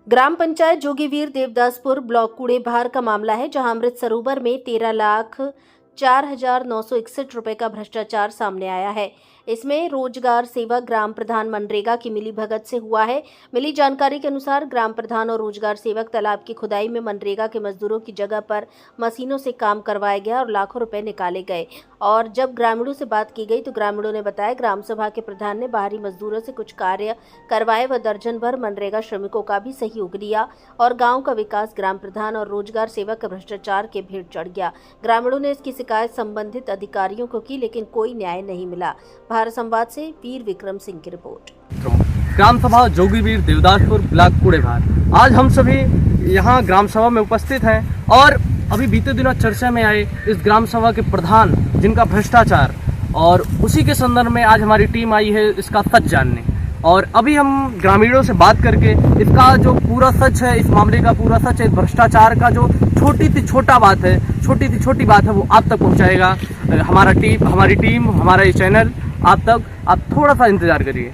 ग्राम panchayat जोगीवीर देवदासपुर block Kudebhar का मामला है, जहां अमृत सरोवर में 13,04,961 रुपए का भ्रष्टाचार सामने आया है। इसमें रोजगार सेवक ग्राम प्रधान मनरेगा की मिलीभगत से हुआ है। मिली जानकारी के अनुसार ग्राम प्रधान और रोजगार सेवक तालाब की खुदाई में मनरेगा के मजदूरों की जगह पर मशीनों से काम करवाया गया और लाखों रुपए निकाले गए। और जब ग्रामीणों से बात की गई तो ग्रामीणों ने बताया ग्राम सभा के प्रधान ने बाहरी मजदूरों से कुछ कार्य करवाए व दर्जन भर मनरेगा श्रमिकों का भी सहयोग लिया और गांव का विकास ग्राम प्रधान और रोजगार सेवक का भ्रष्टाचार के भेंट चढ़ गया। ग्रामीणों ने इसकी शिकायत संबंधित अधिकारियों को की, लेकिन कोई न्याय नहीं मिला। भारत संवाद से वीर विक्रम सिंह की रिपोर्ट। ग्राम सभा जोगीवीर देवदासपुर ब्लॉक कूड़ेभार। आज हम सभी यहाँ ग्राम सभा में उपस्थित हैं और अभी बीते दिनों चर्चा में आए इस ग्राम सभा के प्रधान जिनका भ्रष्टाचार, और उसी के संदर्भ में आज हमारी टीम आई है इसका सच जानने। और अभी हम ग्रामीणों से बात करके इसका जो पूरा सच है, इस मामले का पूरा सच है, भ्रष्टाचार का जो छोटी सी छोटी बात है वो आप तक पहुंचाएगा हमारी टीम, हमारा ये चैनल आप तक। आप थोड़ा सा इंतजार करिए।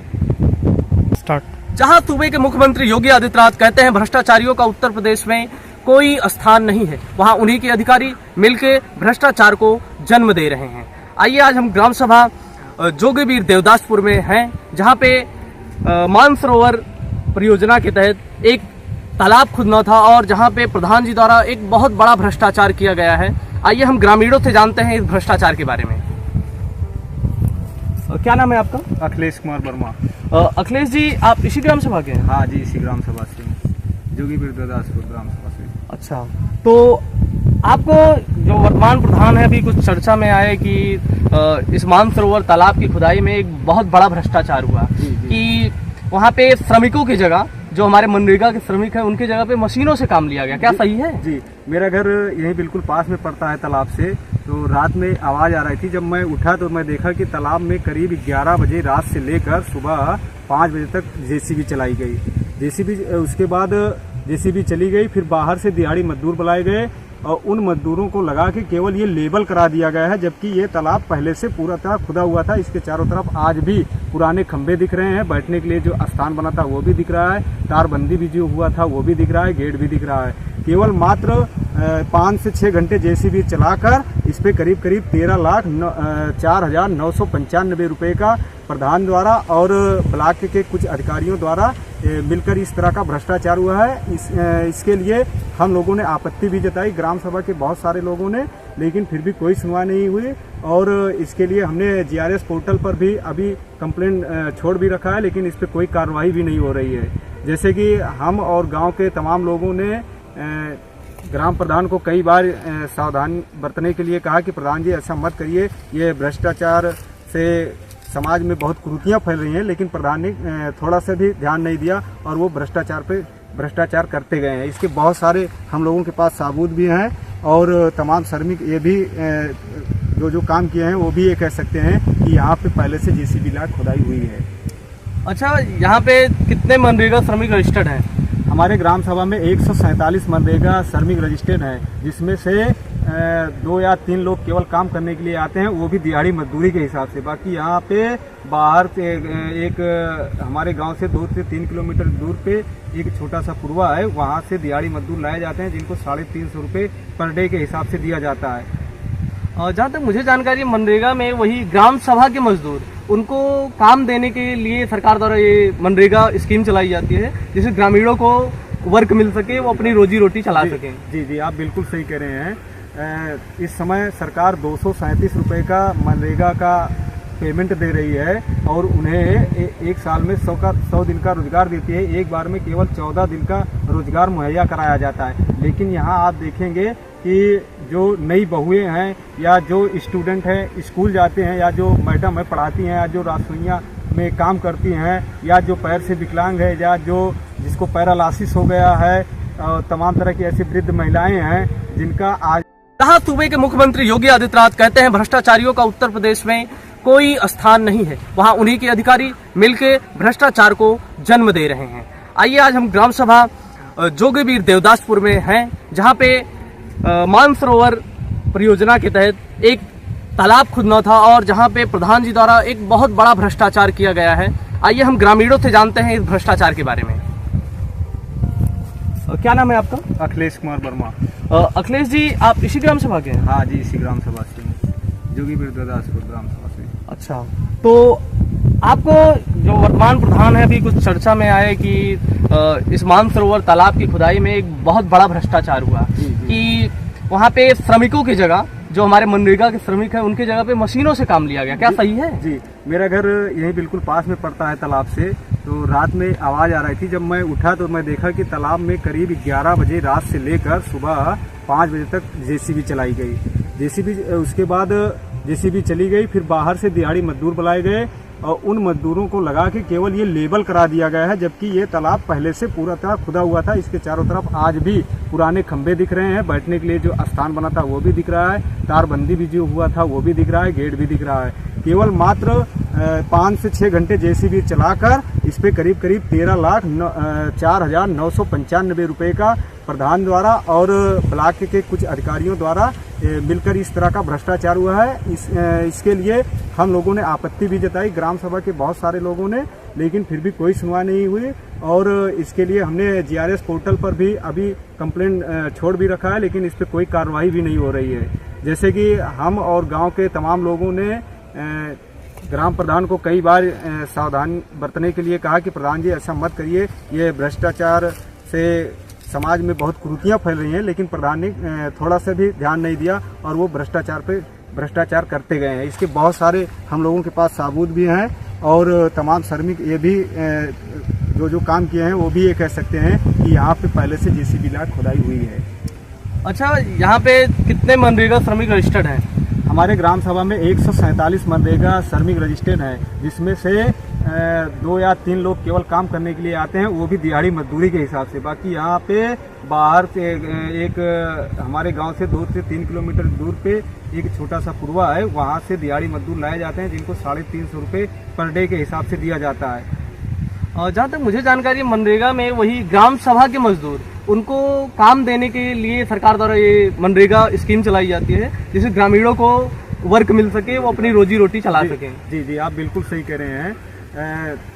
स्टार्ट। जहां सूबे के मुख्यमंत्री योगी आदित्यनाथ कहते हैं भ्रष्टाचारियों का उत्तर प्रदेश में कोई स्थान नहीं है, वहां उन्हीं के अधिकारी मिलके भ्रष्टाचार को जन्म दे रहे हैं। आइए आज हम ग्राम सभा जोगीवीर देवदासपुर में हैं, जहां पे मानसरोवर परियोजना के तहत एक तालाब खुदना था और जहां पे प्रधान जी द्वारा एक बहुत बड़ा भ्रष्टाचार किया गया है। आइए हम ग्रामीणों से जानते हैं इस भ्रष्टाचार के बारे में। क्या नाम है आपका? अखिलेश कुमार वर्मा। अखिलेश जी, आप इसी ग्राम सभा के हैं? हाँ जी, इसी ग्राम सभा से, जोगीवीर देवदासपुर ग्राम सभा से। अच्छा, तो आपको जो वर्तमान प्रधान है, अभी कुछ चर्चा में आया कि इस मानसरोवर तालाब की खुदाई में एक बहुत बड़ा भ्रष्टाचार हुआ कि वहाँ पे श्रमिकों की जगह, जो हमारे मनरेगा के श्रमिक हैं, उनकी जगह पे मशीनों से काम लिया गया। क्या सही है? जी, मेरा घर यहीं बिल्कुल पास में पड़ता है तालाब से। तो रात में आवाज़ आ रही थी, जब मैं उठा तो मैं देखा कि तालाब में करीब 11 बजे रात से लेकर सुबह 5 बजे तक जेसीबी चलाई गई। उसके बाद जेसीबी चली गई, फिर बाहर से दिहाड़ी मजदूर बुलाए गए और उन मजदूरों को लगा के केवल ये लेबल करा दिया गया है, जबकि ये तालाब पहले से पूरा तरह खुदा हुआ था। इसके चारों तरफ आज भी पुराने खंभे दिख रहे हैं, बैठने के लिए जो स्थान बना था वो भी दिख रहा है, तारबंदी भी जो हुआ था वो भी दिख रहा है, गेट भी दिख रहा है। केवल मात्र 5 से 6 घंटे जेसीबी चलाकर इस पे करीब 13,04,995 रुपये का प्रधान द्वारा और ब्लॉक के कुछ अधिकारियों द्वारा मिलकर इस तरह का भ्रष्टाचार हुआ है। इसके लिए हम लोगों ने आपत्ति भी जताई, ग्राम सभा के बहुत सारे लोगों ने, लेकिन फिर भी कोई सुनवाई नहीं हुई। और इसके लिए हमने जीआरएस पोर्टल पर भी अभी कंप्लेंट छोड़ भी रखा है, लेकिन इस पर कोई कार्रवाई भी नहीं हो रही है। जैसे कि हम और गांव के तमाम लोगों ने ग्राम प्रधान को कई बार सावधान बरतने के लिए कहा कि प्रधान जी ऐसा मत करिए, ये भ्रष्टाचार से समाज में बहुत कुरीतियाँ फैल रही हैं, लेकिन प्रधान ने थोड़ा सा भी ध्यान नहीं दिया और वो भ्रष्टाचार करते गए हैं। इसके बहुत सारे हम लोगों के पास सबूत भी हैं और तमाम श्रमिक ये भी जो काम किए हैं वो भी ये कह सकते हैं कि यहाँ पे पहले से जेसीबी लाख खुदाई हुई है। अच्छा, यहाँ पे कितने मनरेगा श्रमिक रजिस्टर्ड हैं? हमारे ग्राम सभा में 147 मनरेगा श्रमिक रजिस्टर्ड हैं, जिसमें से 2 या 3 लोग केवल काम करने के लिए आते हैं, वो भी दिहाड़ी मजदूरी के हिसाब से। बाकी यहाँ पे बाहर से एक हमारे गांव से 2 से 3 किलोमीटर दूर पे एक छोटा सा कुरवा है, वहाँ से दिहाड़ी मजदूर लाए जाते हैं, जिनको 350 रुपये पर डे के हिसाब से दिया जाता है। और जहाँ तक मुझे जानकारी है, मनरेगा में वही ग्राम सभा के मजदूर, उनको काम देने के लिए सरकार द्वारा ये मनरेगा स्कीम चलाई जाती है, जिससे ग्रामीणों को वर्क मिल सके, वो अपनी रोजी रोटी चला सकें। जी, आप बिल्कुल सही कह रहे हैं। इस समय सरकार 237 रुपये का मनरेगा का पेमेंट दे रही है और उन्हें एक साल में 100 दिन का रोजगार देती है। एक बार में केवल 14 दिन का रोजगार मुहैया कराया जाता है। लेकिन यहाँ आप देखेंगे कि जो नई बहुएं हैं या जो स्टूडेंट हैं, स्कूल जाते हैं, या जो मैडम है पढ़ाती हैं, या जो रसोइयाँ में काम करती हैं, या जो पैर से विकलांग है, या जिसको पैरालिसिस हो गया है, तमाम तरह की ऐसी वृद्ध महिलाएं हैं जिनका आज। जहां सूबे के मुख्यमंत्री योगी आदित्यनाथ कहते हैं भ्रष्टाचारियों का उत्तर प्रदेश में कोई स्थान नहीं है, वहां उन्हीं के अधिकारी मिलके भ्रष्टाचार को जन्म दे रहे हैं। आइए आज हम ग्राम सभा जोगीवीर देवदासपुर में हैं, जहां पे मानसरोवर परियोजना के तहत एक तालाब खुदना था और जहां पे प्रधान जी द्वारा एक बहुत बड़ा भ्रष्टाचार किया गया है। आइए हम ग्रामीणों से जानते हैं इस भ्रष्टाचार के बारे में। क्या नाम है आपका? अखिलेश कुमार वर्मा। अखिलेश जी, आप इसी ग्राम सभा के हैं? हाँ जी, इसी ग्राम सभा से, जोगीवीर देवदासपुर ग्राम सभा से। अच्छा, तो आपको जो वर्तमान प्रधान है, अभी कुछ चर्चा में आए कि इस मानसरोवर तालाब की खुदाई में एक बहुत बड़ा भ्रष्टाचार हुआ कि वहाँ पे श्रमिकों की जगह, जो हमारे मनरेगा के श्रमिक हैं, उनकी जगह पे मशीनों से काम लिया गया। क्या सही है? जी, मेरा घर यही बिल्कुल पास में पड़ता है तालाब से। तो रात में आवाज़ आ रही थी, जब मैं उठा तो मैं देखा कि तालाब में करीब 11 बजे रात से लेकर सुबह 5 बजे तक जेसीबी चलाई गई। जेसीबी, उसके बाद जेसीबी चली गई, फिर बाहर से दिहाड़ी मजदूर बुलाए गए और उन मजदूरों को लगा कि केवल ये लेबल करा दिया गया है, जबकि ये तालाब पहले से पूरा तरह खुदा हुआ था। इसके चारों तरफ आज भी पुराने खंभे दिख रहे हैं, बैठने के लिए जो स्थान बना था वो भी दिख रहा है, तारबंदी भी जो हुआ था वो भी दिख रहा है, गेट भी दिख रहा है। केवल मात्र 5 से 6 घंटे जेसीबी चलाकर इस पे करीब 13,04,995 रुपये का प्रधान द्वारा और ब्लॉक के कुछ अधिकारियों द्वारा मिलकर इस तरह का भ्रष्टाचार हुआ है। इसके लिए हम लोगों ने आपत्ति भी जताई, ग्राम सभा के बहुत सारे लोगों ने, लेकिन फिर भी कोई सुनवाई नहीं हुई। और इसके लिए हमने जीआरएस पोर्टल पर भी अभी कंप्लेंट छोड़ भी रखा है, लेकिन इस पर कोई कार्रवाई भी नहीं हो रही है। जैसे कि हम और गांव के तमाम लोगों ने ग्राम प्रधान को कई बार सावधान बरतने के लिए कहा कि प्रधान जी ऐसा मत करिए, ये भ्रष्टाचार से समाज में बहुत कुरीतियाँ फैल रही हैं, लेकिन प्रधान ने थोड़ा सा भी ध्यान नहीं दिया और वो भ्रष्टाचार करते गए हैं। इसके बहुत सारे हम लोगों के पास सबूत भी हैं और तमाम श्रमिक ये भी जो काम किए हैं वो भी ये कह सकते हैं कि यहाँ पे पहले से जेसीबी लाख खुदाई हुई है। अच्छा, यहाँ पे कितने मनरेगा श्रमिक रजिस्टर्ड हैं? हमारे ग्राम सभा में 147 मनरेगा श्रमिक रजिस्टर्ड हैं, जिसमें से 2 या 3 लोग केवल काम करने के लिए आते हैं, वो भी दिहाड़ी मजदूरी के हिसाब से। बाकी यहाँ पे बाहर से एक हमारे गांव से 2 से 3 किलोमीटर दूर पे एक छोटा सा कुरवा है, वहाँ से दिहाड़ी मजदूर लाए जाते हैं, जिनको 350 रुपये पर डे के हिसाब से दिया जाता है। और जहाँ तक मुझे जानकारी है, मनरेगा में वही ग्राम सभा के मजदूर, उनको काम देने के लिए सरकार द्वारा ये मनरेगा स्कीम चलाई जाती है, जिससे ग्रामीणों को वर्क मिल सके, वो अपनी रोजी रोटी चला सकें। जी जी, आप बिल्कुल सही कह रहे हैं।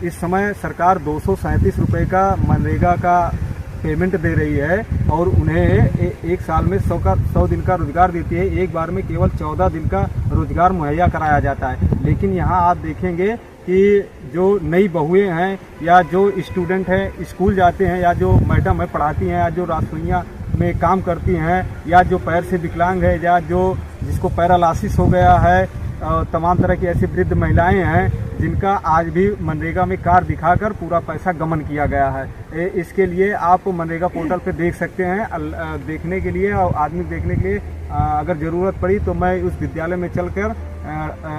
इस समय सरकार 237 रुपये का मनरेगा का पेमेंट दे रही है और उन्हें एक साल में 100 दिन का रोजगार देती है। एक बार में केवल 14 दिन का रोजगार मुहैया कराया जाता है। लेकिन यहाँ आप देखेंगे कि जो नई बहुएं हैं या जो स्टूडेंट हैं, स्कूल जाते हैं, या जो मैडम है पढ़ाती हैं, या जो रसोइयाँ में काम करती हैं, या जो पैर से विकलांग है, या जिसको पैरालिसिस हो गया है, तमाम तरह की ऐसी वृद्ध महिलाएं हैं जिनका आज भी मनरेगा में कार्ड दिखाकर पूरा पैसा गमन किया गया है। इसके लिए आप मनरेगा पोर्टल पे देख सकते हैं। देखने के लिए और आदमी देखने के लिए अगर ज़रूरत पड़ी तो मैं उस विद्यालय में चलकर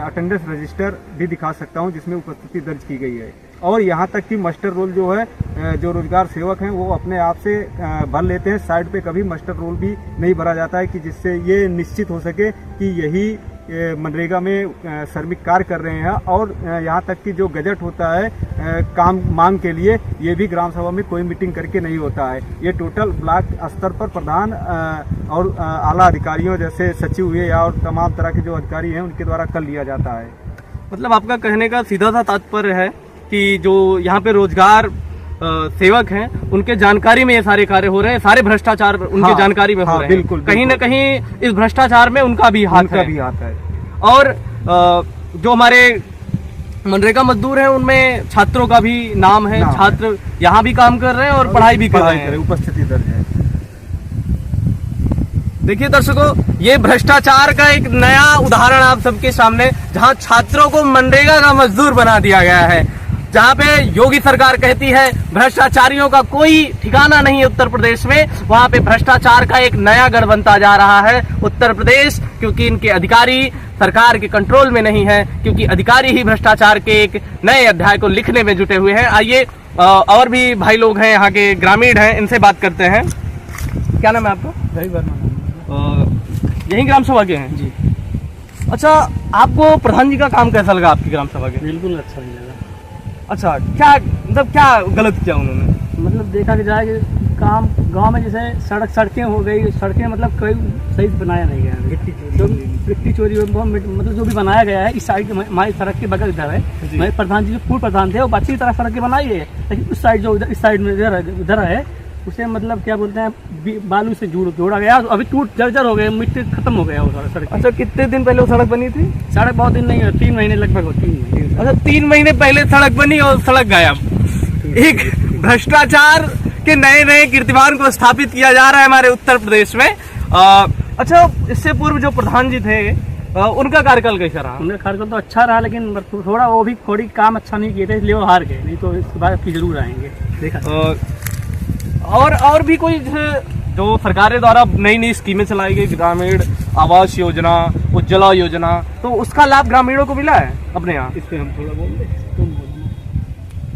अटेंडेंस रजिस्टर भी दिखा सकता हूं, जिसमें उपस्थिति दर्ज की गई है। और यहाँ तक कि मास्टर रोल जो है, जो रोजगार सेवक हैं वो अपने आप से भर लेते हैं। साइड पे कभी मास्टर रोल भी नहीं भरा जाता है कि जिससे ये निश्चित हो सके कि यही मनरेगा में श्रमिक कार्य कर रहे हैं। और यहाँ तक कि जो गजट होता है काम मांग के लिए, ये भी ग्राम सभा में कोई मीटिंग करके नहीं होता है। ये टोटल ब्लॉक स्तर पर प्रधान और आला अधिकारियों जैसे सचिव हुए या और तमाम तरह के जो अधिकारी हैं उनके द्वारा कर लिया जाता है। मतलब आपका कहने का सीधा सा तात्पर्य है कि जो यहाँ पे रोजगार सेवक हैं उनके जानकारी में ये सारे कार्य हो रहे हैं, सारे भ्रष्टाचार उनके जानकारी में हो रहे हैं। बिल्कुल, कहीं न कहीं इस भ्रष्टाचार में उनका भी हाथ है। और जो हमारे मनरेगा मजदूर हैं उनमें छात्रों का भी नाम है। छात्र यहाँ भी काम कर रहे हैं और पढ़ाई भी कर रहे हैं, उपस्थिति दर्ज है। देखिए दर्शकों, ये भ्रष्टाचार का एक नया उदाहरण आप सबके सामने, जहां छात्रों को मनरेगा का मजदूर बना दिया गया है। जहां पे योगी सरकार कहती है भ्रष्टाचारियों का कोई ठिकाना नहीं है उत्तर प्रदेश में, वहां पे भ्रष्टाचार का एक नया गढ़ बनता जा रहा है उत्तर प्रदेश, क्योंकि इनके अधिकारी सरकार के कंट्रोल में नहीं है, क्योंकि अधिकारी ही भ्रष्टाचार के एक नए अध्याय को लिखने में जुटे हुए हैं। आइए और भी भाई लोग हैं, यहाँ के ग्रामीण हैं, इनसे बात करते हैं। क्या नाम है आपका? यही ग्राम सभा के हैं जी। अच्छा, आपको प्रधान जी का काम कैसा लगा आपकी ग्राम सभा के? बिल्कुल अच्छा नहीं लगा। अच्छा, क्या मतलब क्या गलत किया उन्होंने? मतलब देखा कि जाए कि काम गांव में जैसे सड़कें हो गई, सड़कें मतलब कोई सही बनाया नहीं गया। गिट्टी चोरी मतलब जो भी बनाया गया है इस साइड हमारी सड़क के बगल इधर है। मैं प्रधान जी जो पूर्व प्रधान थे वो अच्छी तरह सड़कें बनाई है, लेकिन उस साइड जो इस साइड में इधर है उसे मतलब क्या बोलते हैं बालू से जोड़ा गया, अभी टूट जर्जर हो गया, मिट्टी खत्म हो गया वो सड़क। अच्छा, कितने दिन पहले वो सड़क बनी थी? सड़क बहुत दिन नहीं है, 3 महीने लगभग, 3 महीने। अच्छा, 3 महीने पहले सड़क बनी और सड़क गायब। एक भ्रष्टाचार के नए नए कीर्तिमान को स्थापित किया जा रहा है हमारे उत्तर प्रदेश में। अच्छा, इससे पूर्व जो प्रधान जी थे उनका कार्यकाल कैसा रहा? उनका कार्यकाल तो अच्छा रहा, लेकिन थोड़ा वो भी थोड़ी काम अच्छा नहीं किए थे, इसलिए वो हार गए, नहीं तो इस बार की जरूर आएंगे। देखा और भी कोई जो सरकारें द्वारा नई नई स्कीमें चलाई गई, ग्रामीण आवास योजना, उज्ज्वला योजना, तो उसका लाभ ग्रामीणों को मिला है अपने यहाँ? इस पे हम थोड़ा बोल दें तो